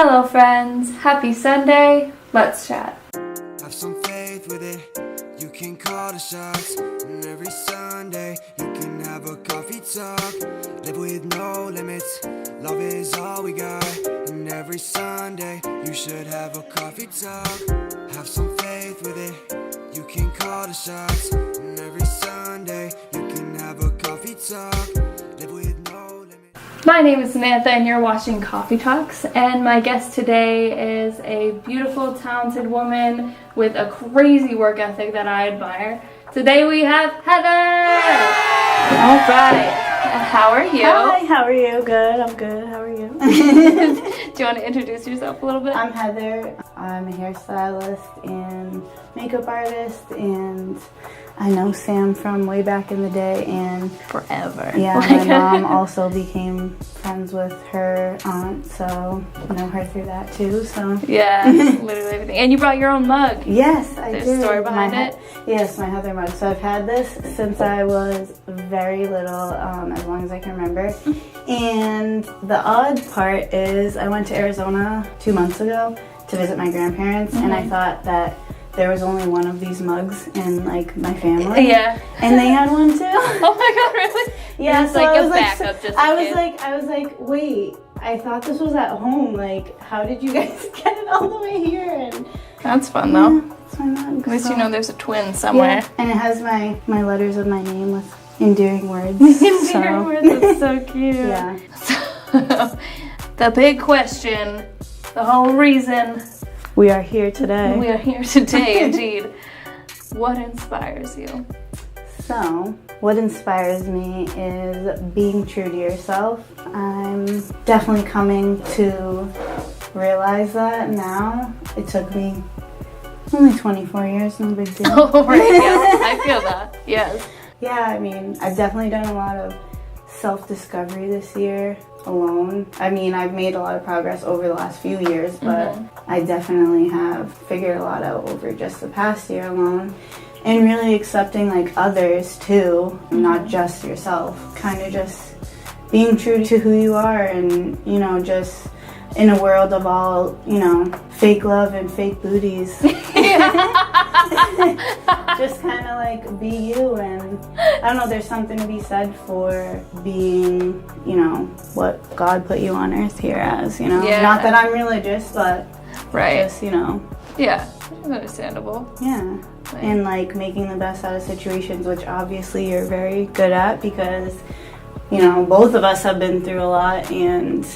Hello friends, happy Sunday, let's chat. Have some faith with it, you can call the shots. And every Sunday, you can have a coffee talk. Live with no limits, love is all we got. And every Sunday, you should have a coffee talk. Have some faith with it, you can call the shots. And every Sunday, you can have a coffee talk. Live with no limits. My name is Samantha and you're watching Coffee Talks, and my guest today is a beautiful, talented woman with a crazy work ethic that I admire. Today we have Heather! All right. How are you? Hi, how are you? Good, I'm good. How are you? Do you want to introduce yourself a little bit? I'm Heather. I'm a hairstylist and makeup artist, and I know Sam from way back in the day, and forever. yeah, my mom also became friends with her aunt, so I know her through that too. So yeah, literally everything. And you brought your own mug. Yes, I did. There's a story behind it? Yes, my Heather mug. So I've had this since I was very little, as long as I can remember. And the odd part is I went to Arizona 2 months ago to visit my grandparents, and I thought that there was only one of these mugs in like my family. Yeah. And they had one too. Oh my god, really? Yeah, it's so like I a was backup just I was like, wait, I thought this was at home. Like, how did you guys get it all the way here? And that's fun though. yeah, that's my mug. At least you know there's a twin somewhere. Yeah, and it has my letters of my name with endearing words. Endearing words, that's so cute. Yeah. So, the big question, the whole reason We are here today. we are here today, indeed. What inspires you? So, what inspires me is being true to yourself. I'm definitely coming to realize that now. It took me only 24 years, no big deal. Oh, right, yes, I feel that, yes. Yeah, I mean, I've definitely done a lot of self-discovery this year alone. I mean, I've made a lot of progress over the last few years, but I definitely have figured a lot out over just the past year alone. And really accepting like others too, not just yourself. Kind of just being true to who you are, and you know, just in a world of all, you know, fake love and fake booties. Just kind of like be you, and I don't know, there's something to be said for being, you know, what God put you on earth here as, you know. Yeah. Not that I'm religious, but Right. just, you know. Yeah, understandable. Yeah. Right. And like making the best out of situations, which obviously you're very good at because, you know, both of us have been through a lot, and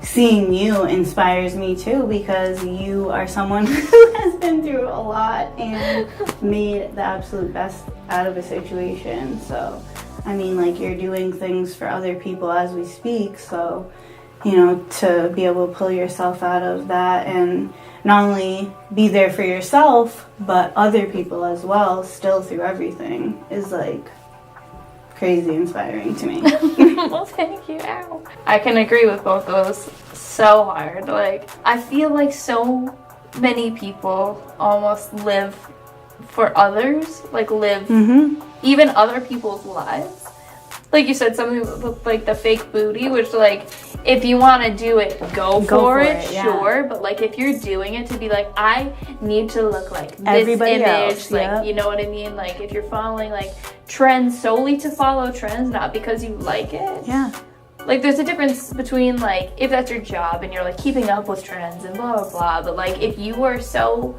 seeing you inspires me too because you are someone who has been through a lot and made the absolute best out of a situation. So, I mean, like, you're doing things for other people as we speak, so, you know, to be able to pull yourself out of that and not only be there for yourself, but other people as well, still through everything, is like crazy inspiring to me. Well, thank you. Ow. I can agree with both those so hard. Like, I feel like so many people almost live for others, like live even other people's lives. Like you said, something with like the fake booty, which like, if you want to do it, go for it, yeah. sure. But like, if you're doing it to be like, I need to look like this Everybody image, else, like, yeah. you know what I mean? Like, if you're following like trends solely to follow trends, not because you like it. Yeah. Like, there's a difference between like, if that's your job and you're like keeping up with trends and blah blah blah. But like, if you are so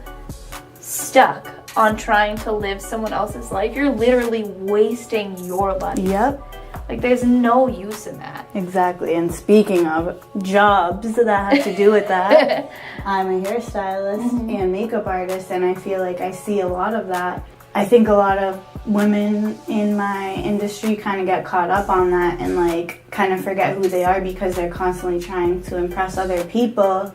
stuck on trying to live someone else's life, you're literally wasting your life. Yep. Like, there's no use in that. Exactly. And speaking of jobs that have to do with that, I'm a hairstylist and makeup artist, and I feel like I see a lot of that. I think a lot of women in my industry kind of get caught up on that and like kind of forget who they are because they're constantly trying to impress other people,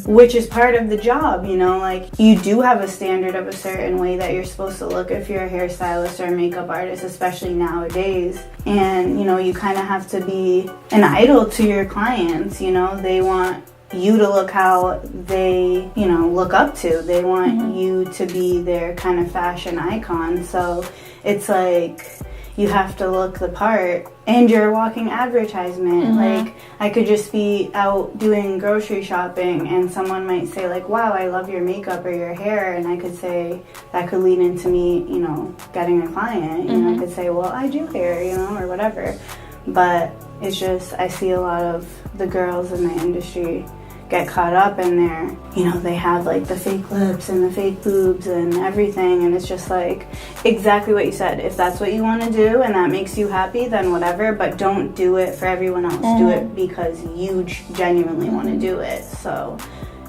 which is part of the job, you know. Like, you do have a standard of a certain way that you're supposed to look if you're a hairstylist or a makeup artist, especially nowadays. And, you know, you kind of have to be an idol to your clients, you know. They want you to look how they, you know, look up to. They want you to be their kind of fashion icon. So it's like, you have to look the part, and you're a walking advertisement. Like, I could just be out doing grocery shopping and someone might say like, wow, I love your makeup or your hair, and I could say that could lead into me, you know, getting a client. You know, I could say, well, I do hair, you know, or whatever. But it's just, I see a lot of the girls in the industry get caught up in their, you know, they have like the fake lips and the fake boobs and everything, and it's just like exactly what you said. If that's what you want to do and that makes you happy, then whatever, but don't do it for everyone else. Do it because you genuinely want to do it. So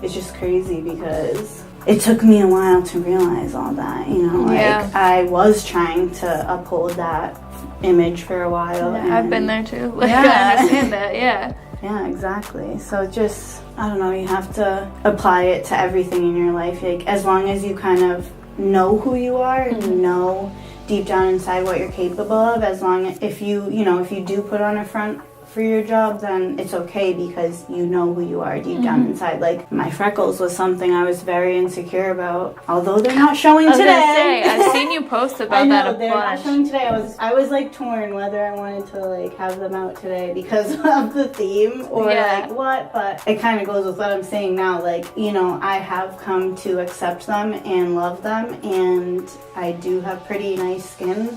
it's just crazy because it took me a while to realize all that, you know, like I was trying to uphold that image for a while. Yeah, and I've been there too. Like, I understand that, Yeah, exactly. So just, I don't know, you have to apply it to everything in your life. Like, as long as you kind of know who you are and you know deep down inside what you're capable of, as long as, if you do put on a front for your job, then it's okay because you know who you are deep down inside. Like, my freckles was something I was very insecure about, although they're not showing today. I was gonna say, I've seen you post about that a they're not bunch. showing today. I was like torn whether I wanted to like have them out today because of the theme or like what, but it kind of goes with what I'm saying now. Like, you know, I have come to accept them and love them, and I do have pretty nice skin,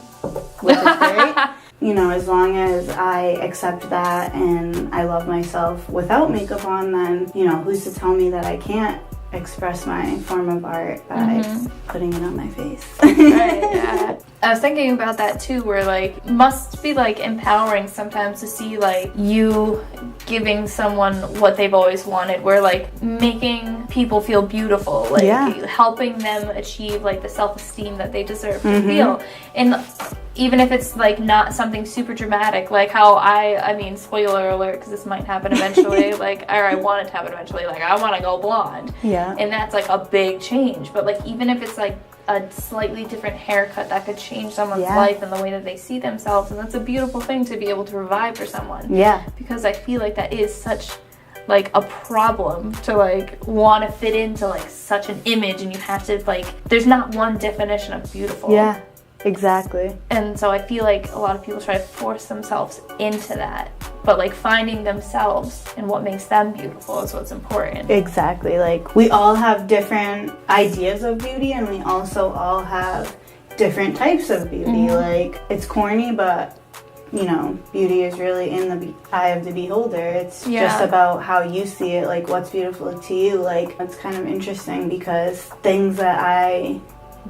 which is great. You know, as long as I accept that and I love myself without makeup on, then, you know, who's to tell me that I can't express my form of art by putting it on my face. Right, yeah. I was thinking about that too, where like, must be like empowering sometimes to see like you giving someone what they've always wanted, where like making people feel beautiful, like helping them achieve like the self-esteem that they deserve to feel. And even if it's like not something super dramatic, like how I mean, spoiler alert, because this might happen eventually, like, or I want it to happen eventually, like I want to go blonde. Yeah. And that's like a big change. But like, even if it's like a slightly different haircut, that could change someone's life and the way that they see themselves. And that's a beautiful thing to be able to provide for someone. Yeah. Because I feel like that is such like a problem to like want to fit into like such an image, and you have to like, there's not one definition of beautiful. Yeah. Exactly. And so I feel like a lot of people try to force themselves into that, but like finding themselves and what makes them beautiful is what's important. Exactly. Like, we all have different ideas of beauty, and we also all have different types of beauty. Like, it's corny, but you know, beauty is really in the eye of the beholder. It's just about how you see it, like what's beautiful to you. Like, it's kind of interesting because things that I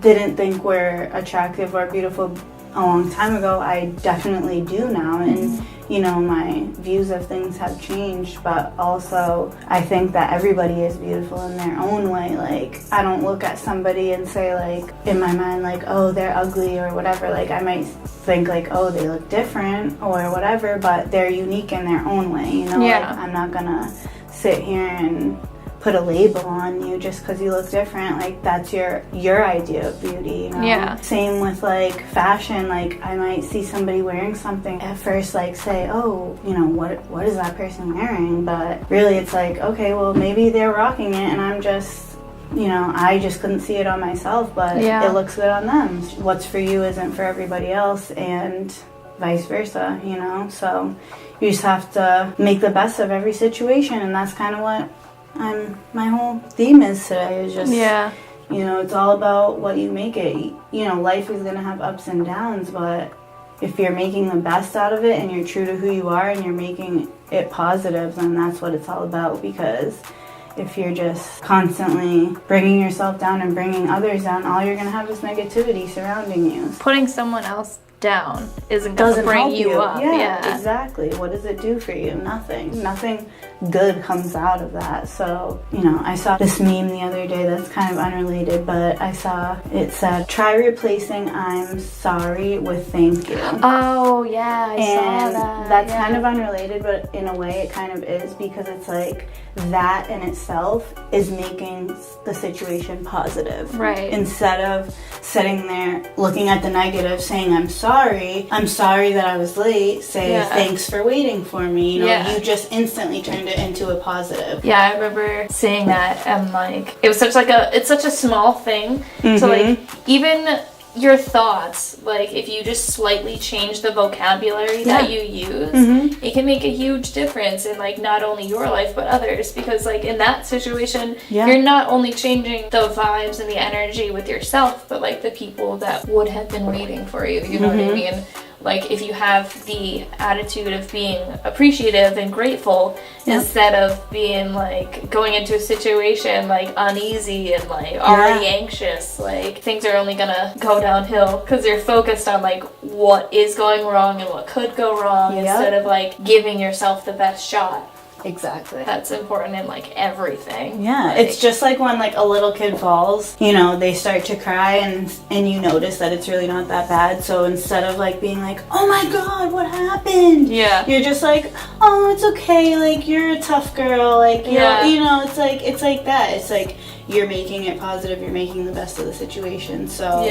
didn't think were attractive or beautiful a long time ago, I definitely do now. And you know, my views of things have changed, but also I think that everybody is beautiful in their own way. Like, I don't look at somebody and say like, in my mind, like, oh, they're ugly or whatever. Like, I might think like, oh, they look different or whatever, but they're unique in their own way, you know? Like, I'm not gonna sit here and put a label on you just because you look different. Like, that's your idea of beauty, you know? Same with like fashion. Like, I might see somebody wearing something at first, like say, oh, you know, what is that person wearing? But really it's like, okay, well, maybe they're rocking it and I'm just, you know, I just couldn't see it on myself, but it looks good on them. What's for you isn't for everybody else, and vice versa, you know? So you just have to make the best of every situation, and that's kind of what my whole theme is today. Is just, you know, it's all about what you make it. You know, life is gonna have ups and downs, but if you're making the best out of it and you're true to who you are and you're making it positive, then that's what it's all about. Because if you're just constantly bringing yourself down and bringing others down, all you're gonna have is negativity surrounding you. Putting someone else down isn't going to bring you up. Yeah, exactly. What does it do for you? Nothing. Nothing good comes out of that. So, you know, I saw this meme the other day that's kind of unrelated, but I saw it said, try replacing I'm sorry with thank you. Oh, yeah, I saw that. That's kind of unrelated, but in a way it kind of is, because it's like that in itself is making the situation positive. Right. Instead of sitting there looking at the negative, saying I'm sorry that I was late, say thanks for waiting for me. You know, you just instantly turned it into a positive. Yeah, I remember seeing that, and like, it was such a small thing to like, even your thoughts, like if you just slightly change the vocabulary that you use, it can make a huge difference in like not only your life but others, because like in that situation you're not only changing the vibes and the energy with yourself, but like the people that would have been waiting for you, you know what I mean? Like if you have the attitude of being appreciative and grateful instead of being like going into a situation like uneasy and like already anxious, like things are only gonna go downhill because you're focused on like what is going wrong and what could go wrong instead of like giving yourself the best shot. Exactly. That's important in like everything. Yeah, like, it's just like when like a little kid falls, you know, they start to cry and you notice that it's really not that bad. So instead of like being like, oh my god, what happened? Yeah. You're just like, oh, it's okay, like you're a tough girl, like you know, it's like that. It's like you're making it positive, you're making the best of the situation. So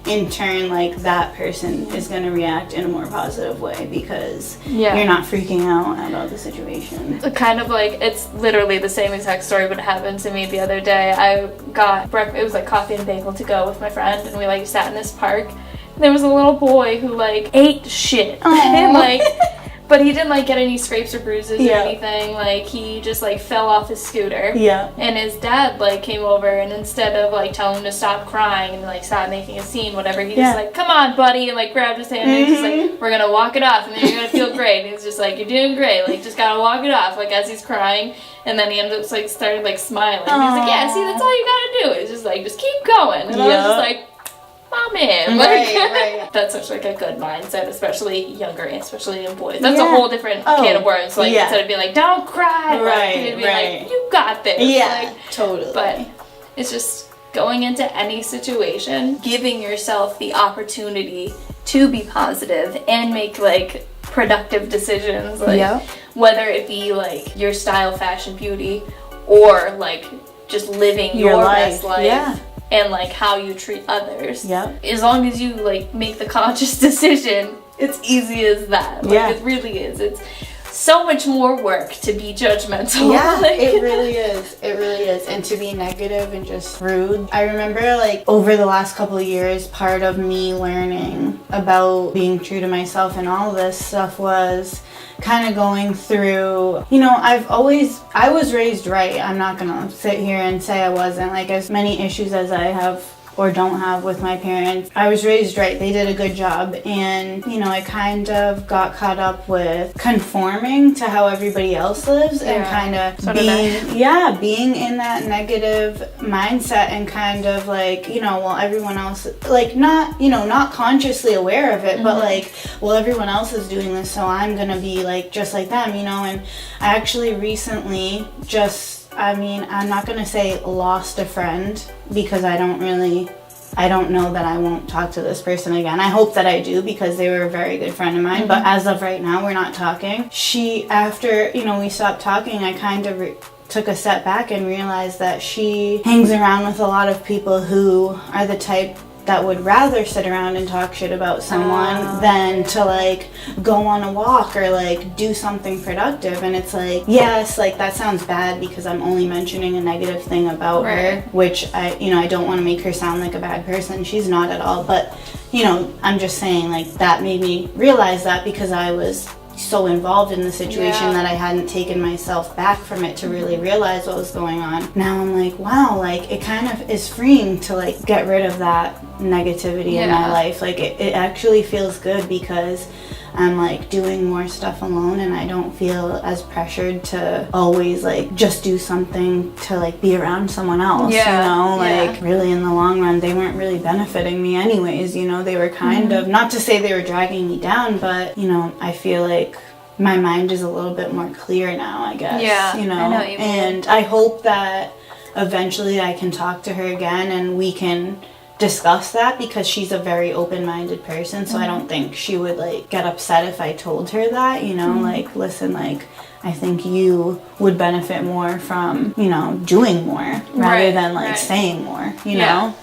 in turn, like that person is gonna react in a more positive way because you're not freaking out about the situation. Kind of like, it's literally the same exact story, but it happened to me the other day. I got breakfast, it was like coffee and bagel to go with my friend, and we like sat in this park. There was a little boy who like ate shit and like, but he didn't like get any scrapes or bruises or anything. Like he just like fell off his scooter. And his dad like came over, and instead of like telling him to stop crying and like stop making a scene, whatever, he just like, come on buddy, and like grabbed his hand and he's just like, we're gonna walk it off and then you're gonna feel great. And he's just like, you're doing great, like just gotta walk it off, like as he's crying. And then he ended up like started like smiling. And he's like, yeah, see, that's all you gotta do. It's just like, just keep going. And I was just like, oh man, like, that's such like a good mindset, especially younger, especially in boys. That's a whole different can of worms. Like instead of being like, don't cry, like, be like, you got this. Like, totally. But it's just going into any situation, giving yourself the opportunity to be positive and make like productive decisions, like whether it be like your style, fashion, beauty, or like just living your best life. And like how you treat others. As long as you like make the conscious decision, it's easy as that. Like it really is. It's so much more work to be judgmental. Like, it really is. It really is. And to be negative and just rude. I remember like over the last couple of years, part of me learning about being true to myself and all this stuff was kind of going through, you know, I was raised right. I'm not gonna sit here and say I wasn't. Like as many issues as I have or don't have with my parents, I was raised right. They did a good job. And, you know, I kind of got caught up with conforming to how everybody else lives and kind of being in that negative mindset and kind of like, you know, well, everyone else, like not, you know, not consciously aware of it, but like, well, everyone else is doing this, so I'm gonna be like just like them, you know. And I actually recently I'm not going to say lost a friend because I don't know that I won't talk to this person again. I hope that I do because they were a very good friend of mine. But as of right now, we're not talking. After, you know, we stopped talking, I kind of took a step back and realized that she hangs around with a lot of people who are the type that would rather sit around and talk shit about someone than to like go on a walk or like do something productive. And it's like, yes, like that sounds bad because I'm only mentioning a negative thing about her, which I don't want to make her sound like a bad person. She's not at all. But, you know, I'm just saying like that made me realize that because I was so involved in the situation that I hadn't taken myself back from it to really realize what was going on. Now I'm like, wow, like it kind of is freeing to like get rid of that negativity in my life. Like it actually feels good because I'm like doing more stuff alone and I don't feel as pressured to always like just do something to like be around someone else, you know, like really in the long run they weren't really benefiting me anyways, you know. They were kind of, not to say they were dragging me down, but you know, I feel like my mind is a little bit more clear now, I guess, you know. I know what you mean. And I hope that eventually I can talk to her again and we can discuss that because she's a very open-minded person, so I don't think she would like get upset if I told her that, you know, like listen, like I think you would benefit more from, you know, doing more rather than like saying more, you know?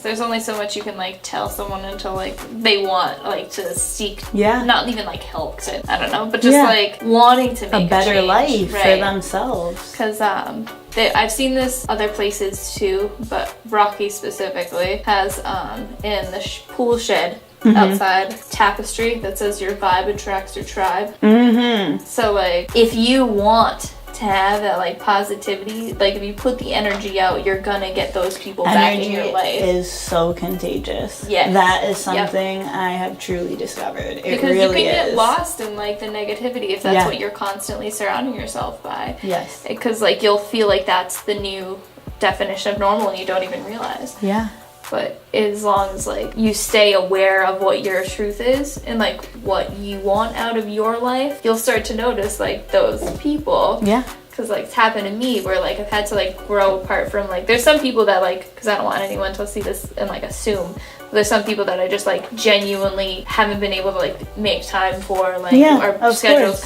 There's only so much you can like tell someone until like they want like to seek, not even like help, I don't know, but just like wanting to make a better change, life for themselves. Because I've seen this other places too, but Rocky specifically has in the pool shed outside tapestry that says your vibe attracts your tribe. So like if you want to have that like positivity, like if you put the energy out, you're gonna get those people back in your life. Is so contagious. Yes. That is something I have truly discovered. It because really you can is. get lost in like the negativity if that's what you're constantly surrounding yourself by. Yes. Because like you'll feel like that's the new definition of normal and you don't even realize. Yeah. But as long as like you stay aware of what your truth is and like what you want out of your life, you'll start to notice like those people. Yeah. Because like it's happened to me where like I've had to like grow apart from like, there's some people that like, because I don't want anyone to see this and like assume, there's some people that I just like genuinely haven't been able to like make time for, like our schedules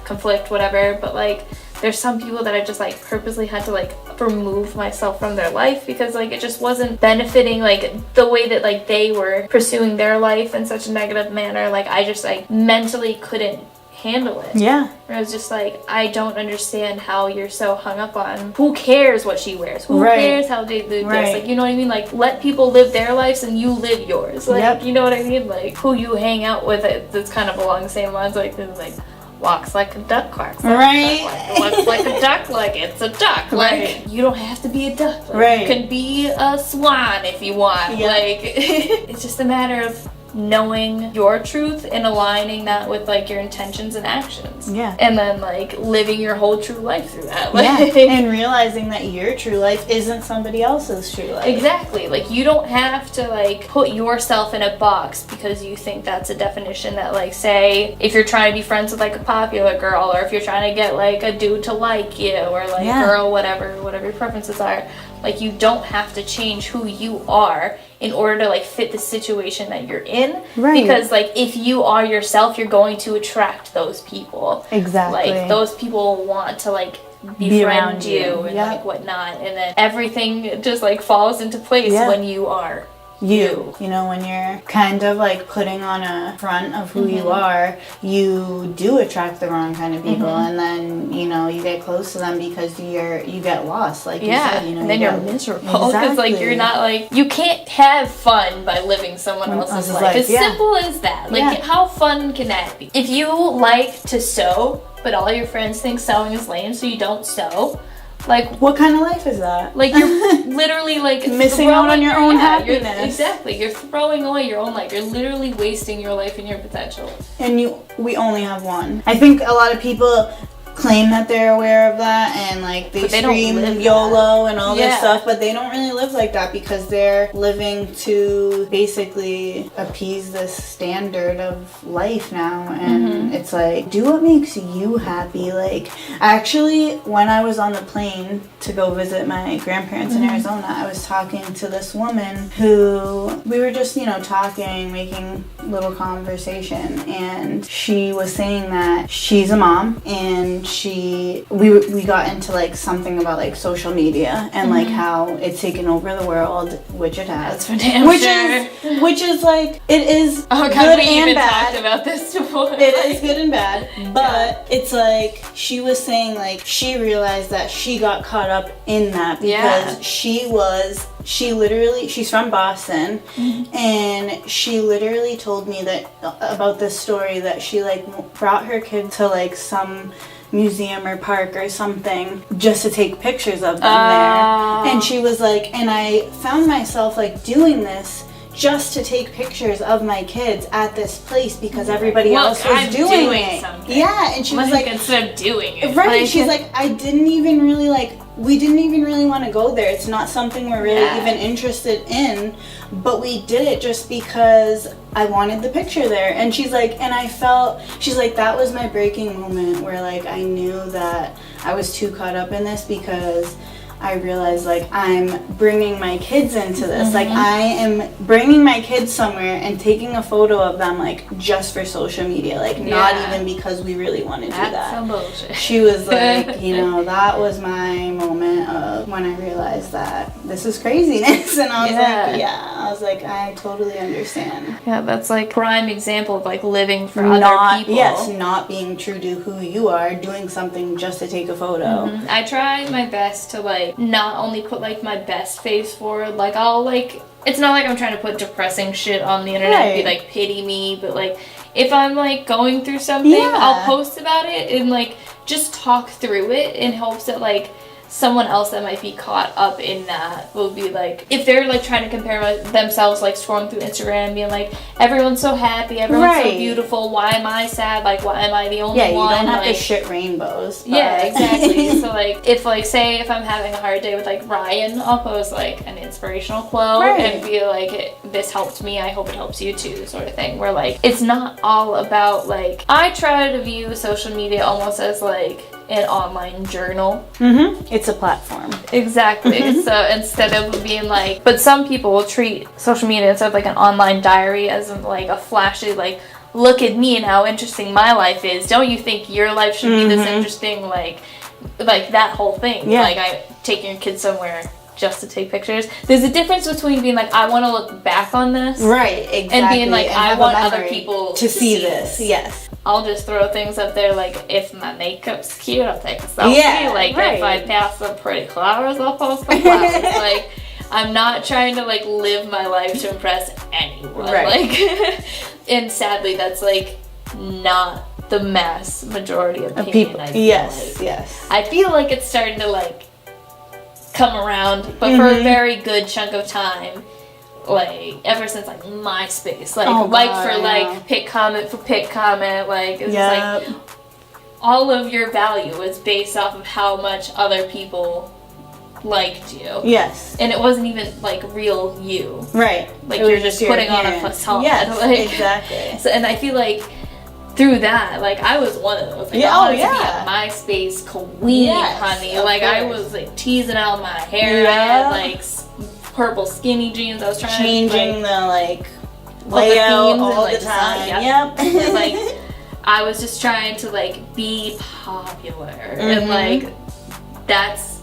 conflict, whatever. But like there's some people that I just like purposely had to like remove myself from their life because like it just wasn't benefiting like the way that like they were pursuing their life in such a negative manner. Like I just like mentally couldn't handle it. Yeah. I was just like, I don't understand how you're so hung up on who cares what she wears, who cares how they live this, like, you know what I mean? Like, let people live their lives and you live yours. Like, you know what I mean? Like, who you hang out with, that's kind of along the same lines, like walks like a duck, quacks like a duck, looks like a duck, like it's a duck. Like, you don't have to be a duck. Like, you can be a swan if you want. Like, it's just a matter of knowing your truth and aligning that with like your intentions and actions, and then like living your whole true life through that, like, and realizing that your true life isn't somebody else's true life. Exactly. Like you don't have to like put yourself in a box because you think that's a definition that, like, say if you're trying to be friends with like a popular girl, or if you're trying to get like a dude to like you, or like girl, whatever your preferences are, like you don't have to change who you are in order to like fit the situation that you're in, because like if you are yourself, you're going to attract those people. Exactly. Like those people want to like befriend you and like whatnot, and then everything just like falls into place when you are you know, when you're kind of like putting on a front of who you are, you do attract the wrong kind of people, and then, you know, you get close to them because you get lost, like you said, you know, and then you're miserable because like you're not like, you can't have fun by living someone else's life. As simple as that. Like how fun can that be? If you like to sew but all your friends think sewing is lame, so you don't sew, like, what kind of life is that? Like, you're literally like missing out on your own happiness. You're throwing away your own life. You're literally wasting your life and your potential. And we only have one. I think a lot of people claim that they're aware of that, and like they scream YOLO and all this stuff, but they don't really live like that because they're living to basically appease this standard of life now. And it's like, do what makes you happy. Like, actually, when I was on the plane to go visit my grandparents in Arizona, I was talking to this woman who we were just, you know, talking, making little conversation, and she was saying that she's a mom, and we got into like something about like social media and like how it's taken over the world, which it has. That's for damn sure. Which is like, it is good and bad. Talked about this before. It is good and bad, but it's like she was saying like she realized that she got caught up in that because she's from Boston, and she literally told me that about this story that she like brought her kid to like some museum or park or something just to take pictures of them there. And she was like, and I found myself like doing this just to take pictures of my kids at this place because everybody else was doing it. Something. Yeah, and she was like, instead of doing it. Right, like, she's like, we didn't even really want to go there. It's not something we're really even interested in, but we did it just because I wanted the picture there. And she's like, she's like, that was my breaking moment where like I knew that I was too caught up in this because I realized, like, I'm bringing my kids into this. Like, I am bringing my kids somewhere and taking a photo of them, like, just for social media. Like, not even because we really want to do that. That's some bullshit. She was like, you know, that was my moment of when I realized that this is craziness. And I was like, I was like, I totally understand. Yeah, that's like prime example of like living for other people. Yes, not being true to who you are, doing something just to take a photo. I try my best to like not only put like my best face forward, like I'll like, it's not like I'm trying to put depressing shit on the internet and be like, pity me, but like if I'm like going through something, I'll post about it and like just talk through it in hopes that like someone else that might be caught up in that will be like, if they're like trying to compare themselves, like scrolling through Instagram being like, everyone's so happy, everyone's so beautiful, why am I sad, like why am I the only one? You don't have like, to shit rainbows. But. Yeah, exactly. So like if like say if I'm having a hard day with like Ryan, I'll post like an inspirational quote and be like, this helped me, I hope it helps you too, sort of thing, where like it's not all about like, I try to view social media almost as like an online journal. It's a platform. Exactly. So instead of being like, but some people will treat social media instead of like an online diary as like a flashy like, look at me and how interesting my life is. Don't you think your life should be this interesting? Like that whole thing. Like I taking your kids somewhere just to take pictures. There's a difference between being like, I want to look back on this. Right, exactly. And being like, I want other people to see this. Yes. I'll just throw things up there, like, if my makeup's cute, I'll take a selfie. Like, if I pass some pretty flowers, I'll post some flowers. Like, I'm not trying to, like, live my life to impress anyone. Like, and sadly, that's, like, not the mass majority opinion. I feel yes. I feel like it's starting to, like, come around, but for a very good chunk of time, like ever since like MySpace, like pick comment for pick comment, like it's like all of your value is based off of how much other people liked you. Yes. And it wasn't even like real you. Right. Like you're just putting on a facade. Yes, like, exactly. So, and I feel like through that, like I was one of those. Like I wanted to be a MySpace queen, honey. Like I was like teasing out my hair. I had like purple skinny jeans. I was trying changing the like layout all the time. Yep. And, like I was just trying to like be popular, and like that's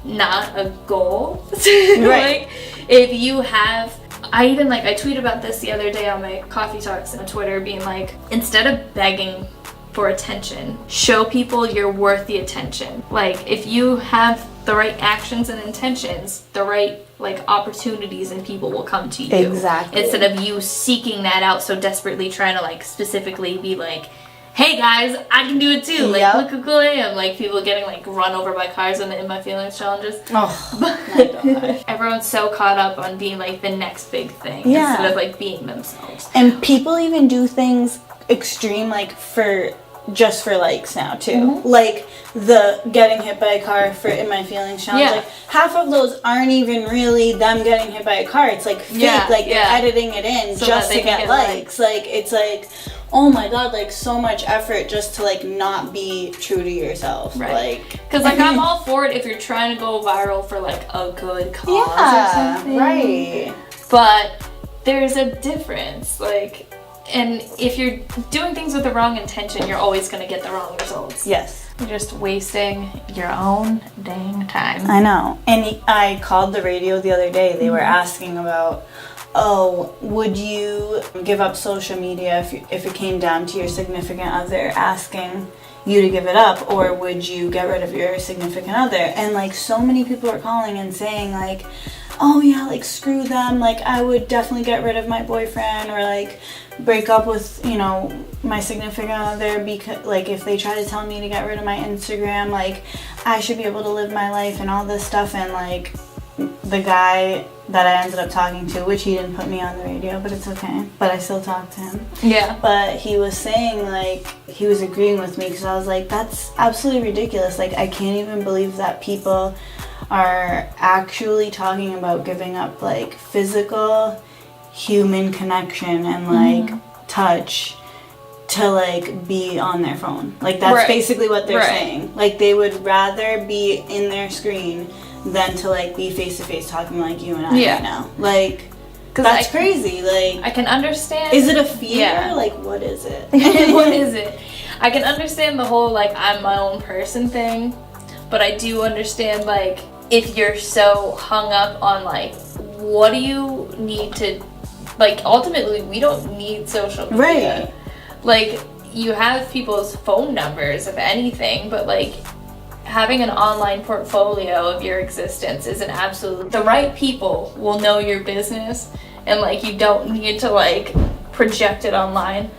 not a goal. Like if you have, I tweeted about this the other day on my coffee talks on Twitter, being like, instead of begging for attention, show people you're worth the attention. Like if you have the right actions and intentions, the right like opportunities and people will come to you. Exactly. Instead of you seeking that out so desperately, trying to like specifically be like, hey guys, I can do it too. Like look how cool I am. Like people getting like run over by cars in the In My Feelings challenges. Oh my God. Everyone's so caught up on being like the next big thing instead of like being themselves. And people even do things extreme like just for likes now too. Like the getting hit by a car for In My Feelings challenge. Like half of those aren't even really them getting hit by a car. It's like fake, like they're editing it in so just to get likes. Like it's like, oh my God, like so much effort just to like not be true to yourself. Like, because like I'm all for it if you're trying to go viral for like a good cause or something. Right. But there's a difference. Like, and if you're doing things with the wrong intention, you're always going to get the wrong results. Yes. You're just wasting your own dang time. I know. And I called the radio the other day. They were asking about, oh, would you give up social media if it came down to your significant other asking you to give it up, or would you get rid of your significant other? And like so many people are calling and saying like, oh yeah, like screw them, like I would definitely get rid of my boyfriend, or like break up with, you know, my significant other because like if they try to tell me to get rid of my Instagram, like I should be able to live my life and all this stuff. And like the guy that I ended up talking to, which he didn't put me on the radio, but it's okay, but I still talked to him. Yeah. But he was saying like, he was agreeing with me because I was like, that's absolutely ridiculous. Like I can't even believe that people are actually talking about giving up like physical human connection and like touch to like be on their phone. Like that's basically what they're saying. Like they would rather be in their screen than to like be face to face talking like you and I Yeah. right now. Like, that's crazy. Like, I can understand. is it a fear? Yeah. Like, what is it? What is it? I can understand the whole like I'm my own person thing, but I do understand like if you're so hung up on like what do you need to, like ultimately we don't need social media. Right. Like you have people's phone numbers if anything, but like having an online portfolio of your existence is an absolute, the right people will know your business and like you don't need to like project it online.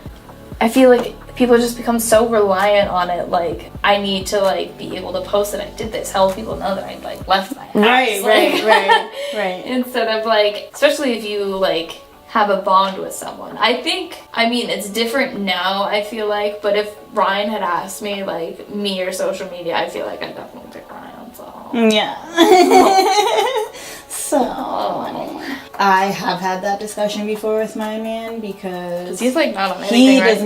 I feel like people just become so reliant on it, like I need to like be able to post that I did this, how will people know that I like left my house. Right. Instead of like, especially if you like have a bond with someone. I mean it's different now, I feel like, but if Ryan had asked me like me or social media, I feel like I'd definitely pick Ryan, so. Yeah. So, I have had that discussion before with my man because He's like not on anything, right?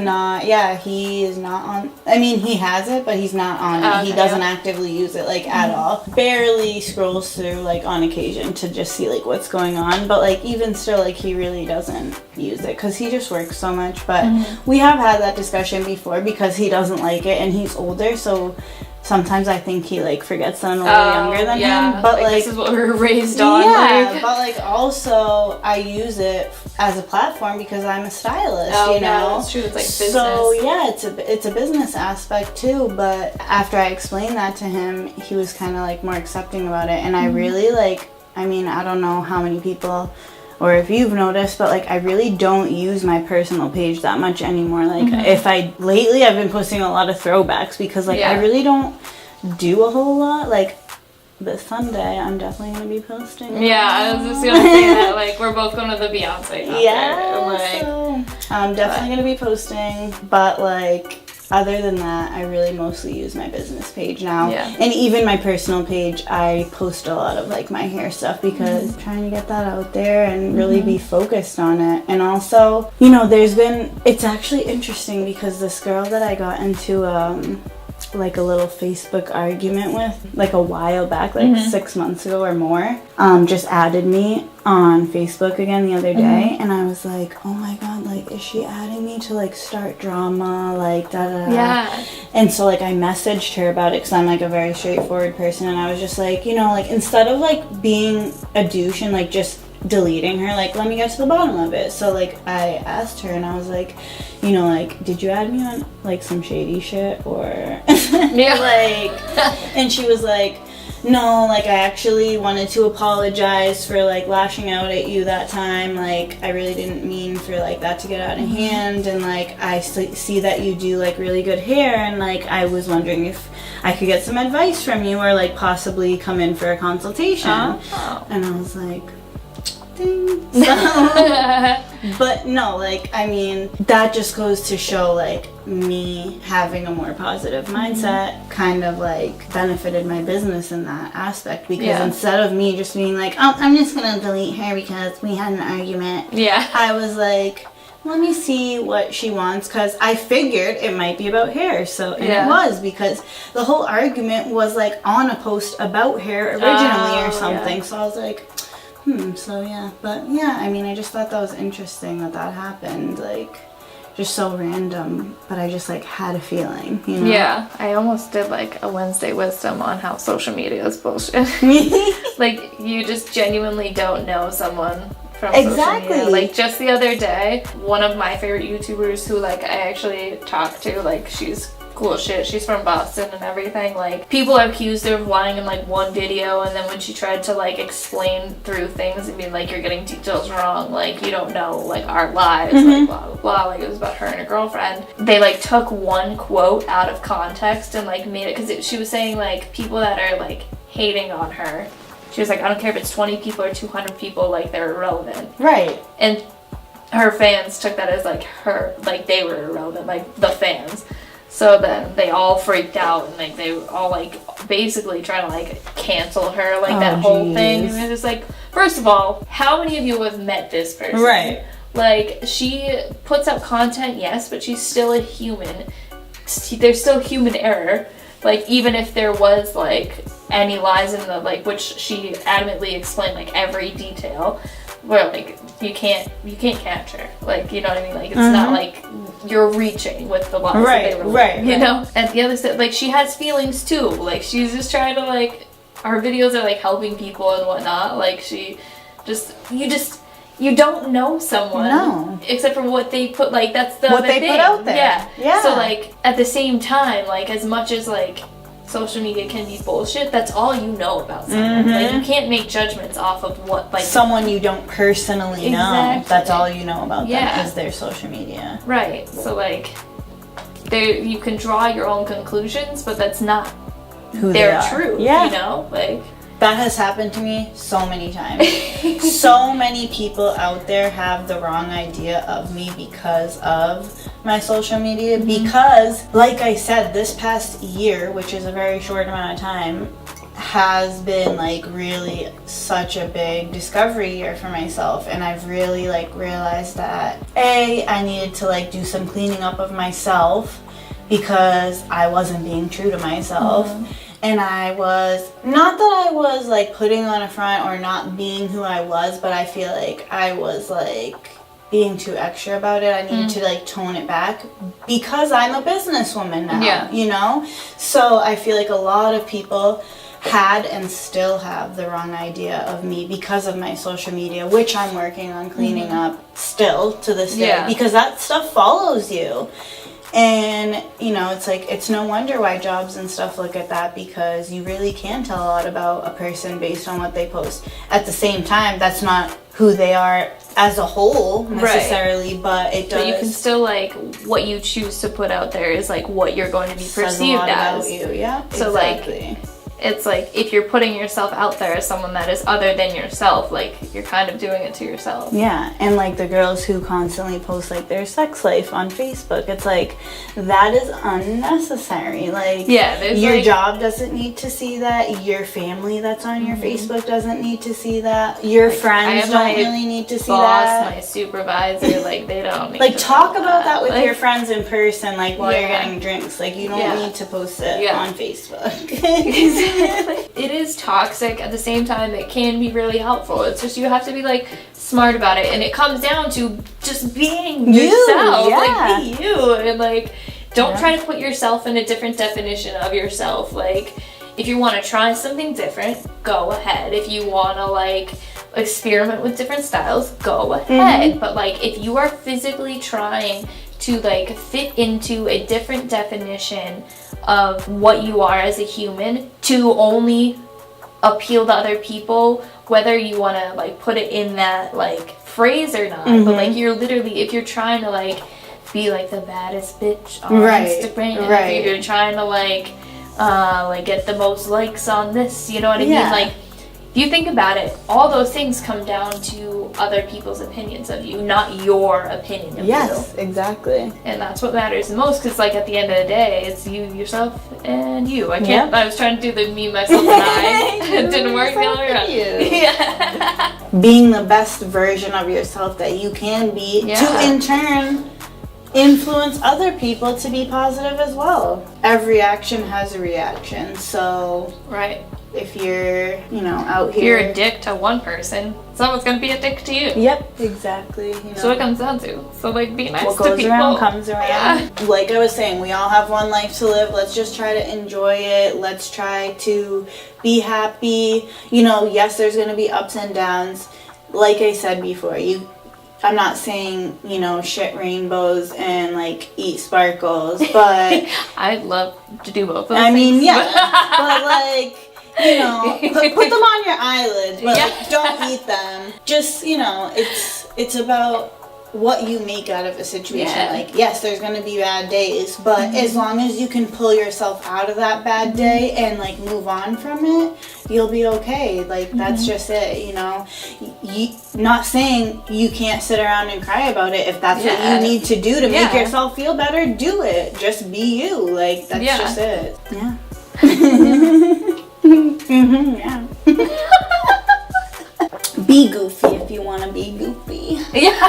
he is not on, I mean, he has it, but he's not on it. He Okay, doesn't actively use it, like, at all. Barely scrolls through, like, on occasion to just see, like, what's going on. But, like, even still, like, he really doesn't use it because he just works so much. But we have had that discussion before because he doesn't like it and he's older, so sometimes I think he like forgets that I'm a little younger than him. But like this is what we were raised on. yeah, like. but like also I use it as a platform because I'm a stylist. Oh, you know, yeah, that's true. It's like business. So yeah, it's a business aspect too. But after I explained that to him, he was kind of like more accepting about it, and I really like. I mean, I don't know how many people, or if you've noticed, but like I really don't use my personal page that much anymore. Like lately I've been posting a lot of throwbacks because like I really don't do a whole lot. Like this Sunday I'm definitely gonna be posting. Yeah, I was just gonna say that, like we're both going to the Beyonce concert. Yeah, Like, so I'm definitely gonna be posting, but like other than that, I really mostly use my business page now. Yeah. And even my personal page, I post a lot of like my hair stuff because I'm trying to get that out there and really be focused on it. And also, you know, it's actually interesting because this girl that I got into like a little Facebook argument with like a while back, like 6 months ago or more, just added me on Facebook again the other day, and I was like, oh my god, like is she adding me to like start drama, like da da da. Yeah. And so like I messaged her about it because I'm like a very straightforward person, and I was just like, you know, like instead of like being a douche and like just deleting her, like let me get to the bottom of it. So like I asked her and I was like, you know, like did you add me on like some shady shit or like, and she was like, no, like I actually wanted to apologize for like lashing out at you that time. Like I really didn't mean for like that to get out of hand, and like I see that you do like really good hair, and like I was wondering if I could get some advice from you or like possibly come in for a consultation. And I was like, so, but no, like I mean that just goes to show like me having a more positive mindset kind of like benefited my business in that aspect, because instead of me just being like, oh, I'm just gonna delete her because we had an argument, I was like, let me see what she wants, because I figured it might be about hair. So and it was, because the whole argument was like on a post about hair originally or something. So I was like, so yeah, but yeah, I mean, I just thought that was interesting that happened, like, just so random, but I just, like, had a feeling, you know? Yeah, I almost did, like, a Wednesday wisdom on how social media is bullshit. Like, you just genuinely don't know someone from social media. Like, just the other day, one of my favorite YouTubers who, like, I actually talked to, like, she's cool shit. She's from Boston and everything. Like, people accused her of lying in like one video, and then when she tried to like explain through things and be like, you're getting details wrong, like you don't know like our lives, like blah blah blah, like it was about her and her girlfriend. They like took one quote out of context and like made it, because she was saying like people that are like hating on her, she was like, I don't care if it's 20 people or 200 people, like they're irrelevant. Right. And her fans took that as like her, like they were irrelevant, like the fans. So then they all freaked out, and like they were all like basically trying to like cancel her, like that whole thing. And it was like, first of all, how many of you have met this person? Right. Like, she puts out content, yes, but she's still a human. There's still human error. Like, even if there was like any lies in the, like, which she adamantly explained, like, every detail, where, like, you can't catch her. Like, you know what I mean? Like, it's not like you're reaching with the lies that they were, right. you know? And the other side, like, she has feelings too. Like, she's just trying to, like, her videos are, like, helping people and whatnot. Like, you don't know someone except for what they put, like, that's the what other they thing. put out there. Yeah. So, like, at the same time, like, as much as, like, social media can be bullshit, that's all you know about someone. Like, you can't make judgments off of what, like, someone you don't personally know. That's all you know about them Yeah. is their social media. Right. So, like, you can draw your own conclusions, but that's not Who their they are. truth. Yeah. You know, like. That has happened to me so many times. So many people out there have the wrong idea of me because of my social media. Because, like I said, this past year, which is a very short amount of time, has been, like, really such a big discovery year for myself. And I've really, like, realized that, I needed to, like, do some cleaning up of myself because I wasn't being true to myself. And I was, not that I was, like, putting on a front or not being who I was, but I feel like I was, like, being too extra about it. I needed to, like, tone it back because I'm a businesswoman now, you know? So I feel like a lot of people had and still have the wrong idea of me because of my social media, which I'm working on cleaning up still to this day, because that stuff follows you. And, you know, it's like, it's no wonder why jobs and stuff look at that, because you really can tell a lot about a person based on what they post. At the same time, that's not who they are as a whole necessarily, but it does. But you can still, like, what you choose to put out there is, like, what you're going to be perceived as. About you, yeah. So, exactly. like, it's like, if you're putting yourself out there as someone that is other than yourself, like, you're kind of doing it to yourself. Yeah, and, like, the girls who constantly post, like, their sex life on Facebook, it's like, that is unnecessary. Like, your, like, job doesn't need to see that. Your family that's on your Facebook doesn't need to see that. Your, like, friends don't really need to see that. My supervisor, like, they don't need like, to talk about that with like, your friends in person, like, while you're getting drinks. Like, you don't need to post it on Facebook. It is toxic. At the same time, it can be really helpful. It's just, you have to be, like, smart about it, and it comes down to just being yourself. Like, be you, and, like, don't try to put yourself in a different definition of yourself. Like, if you want to try something different, go ahead. If you want to, like, experiment with different styles, go ahead. But, like, if you are physically trying to, like, fit into a different definition of what you are as a human to only appeal to other people, whether you want to, like, put it in that, like, phrase or not, but, like, you're literally, if you're trying to, like, be, like, the baddest bitch on Instagram, if you're trying to, like, get the most likes on this, you know what I mean? Like, if you think about it, all those things come down to other people's opinions of you, not your opinion of you. Yes, exactly. And that's what matters the most, because, like, at the end of the day, it's you, yourself, and you. I can't, I was trying to do the me, myself, and I. It didn't work the other way around. Yeah. Being the best version of yourself that you can be, to in turn influence other people to be positive as well. Every action has a reaction, so if you're, you know, out here, if you're a dick to one person, someone's gonna be a dick to you. Yep, exactly. You know. So it comes down to, so, like, be nice to people. What goes around comes around. Like I was saying, we all have one life to live. Let's just try to enjoy it. Let's try to be happy. You know, yes, there's gonna be ups and downs. Like I said before, I'm not saying, you know, shit rainbows and, like, eat sparkles, but I'd love to do both of those I mean, things. but, like, you know, put them on your eyelids, but like, don't eat them. Just, you know, it's about what you make out of a situation. Like, yes, there's gonna be bad days, but as long as you can pull yourself out of that bad day and, like, move on from it, you'll be okay. Like, that's just it, you know. Not saying you can't sit around and cry about it. If that's what you need to do to make yourself feel better, do it. Just be you. Like, that's just it. Yeah. Be goofy if you want to be goofy. Yes,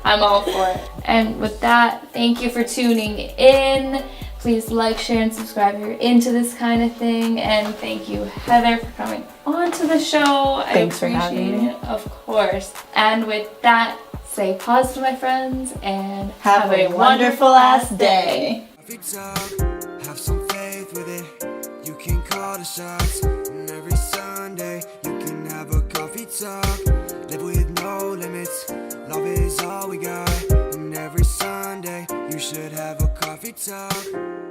I'm all for it. And with that, thank you for tuning in Please like, share, and subscribe if you're into this kind of thing. And thank you, Heather, for coming on to the show. Thanks for I having appreciate me. it, of course. And with that, say pause to my friends and Have a wonderful ass day. Coffee talk, have some faith with it. You can call the shots. And every Sunday, you can have a coffee talk. Live with no limits. Love is all we got. And every Sunday, you should have a coffee talk.